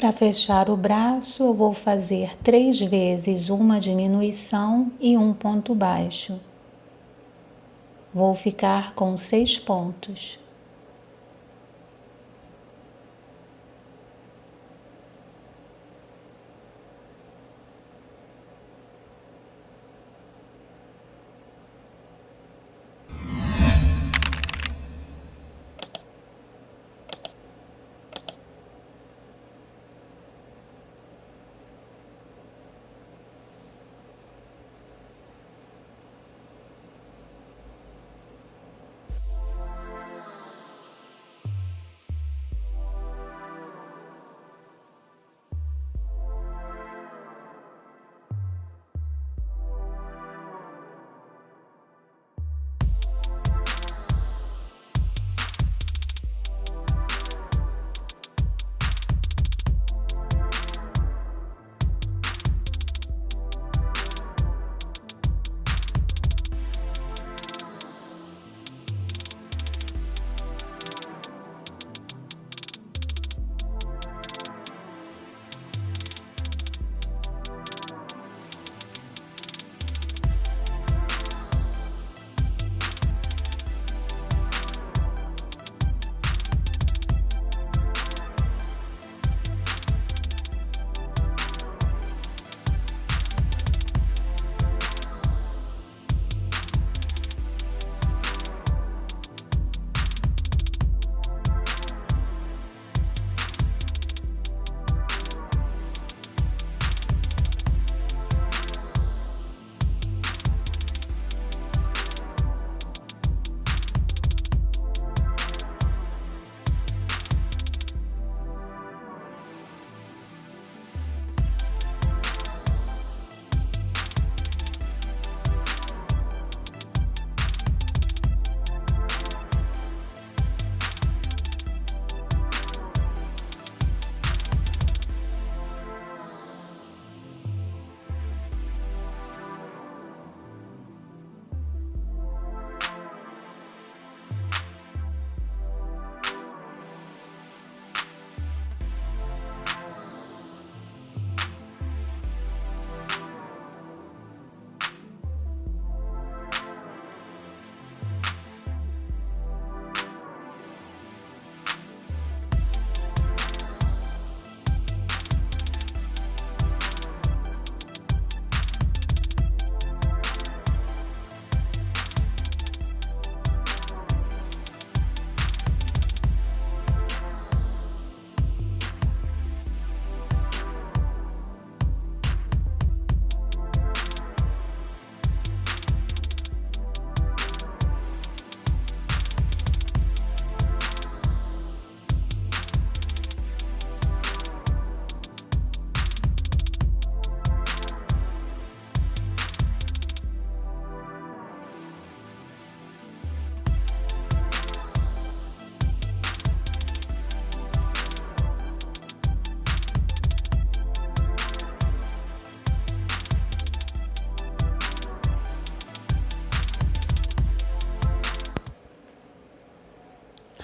Para fechar o braço, eu vou fazer 3 vezes uma diminuição e um ponto baixo. Vou ficar com 6 pontos.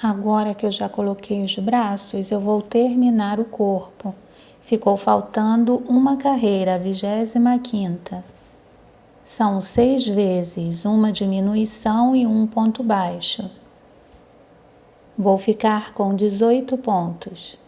Agora que eu já coloquei os braços, eu vou terminar o corpo. Ficou faltando uma carreira, a 25ª. São 6 vezes uma diminuição e um ponto baixo. Vou ficar com 18 pontos.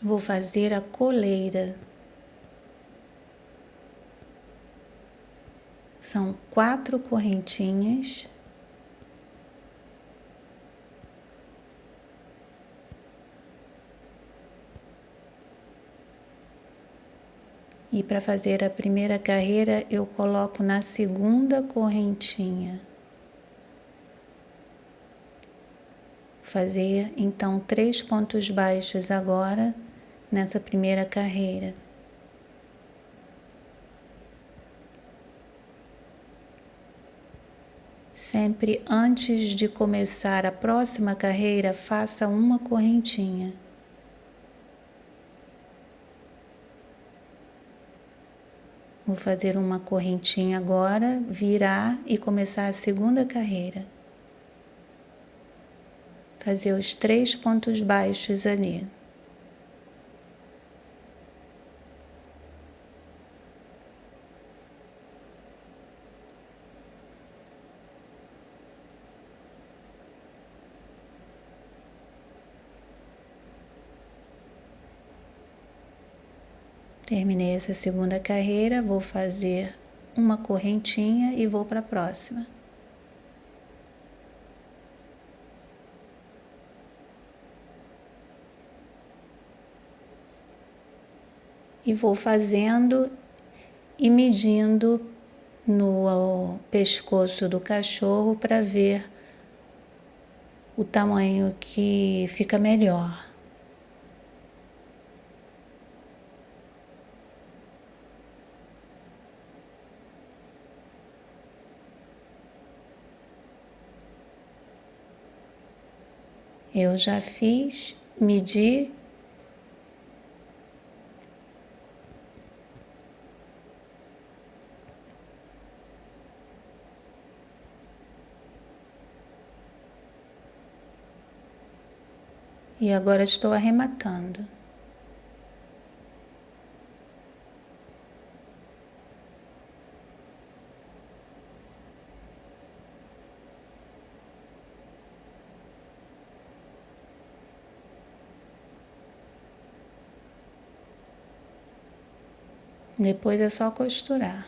Vou fazer a coleira. São 4 correntinhas. E para fazer a primeira carreira, eu coloco na segunda correntinha. Fazer então 3 pontos baixos agora nessa primeira carreira. Sempre antes de começar a próxima carreira, faça uma correntinha. Vou fazer uma correntinha agora, virar e começar a segunda carreira. Fazer os 3 pontos baixos ali. Terminei essa segunda carreira, vou fazer uma correntinha e vou para a próxima. E vou fazendo e medindo no pescoço do cachorro para ver o tamanho que fica melhor. Eu já fiz, medi. E agora estou arrematando. Depois é só costurar.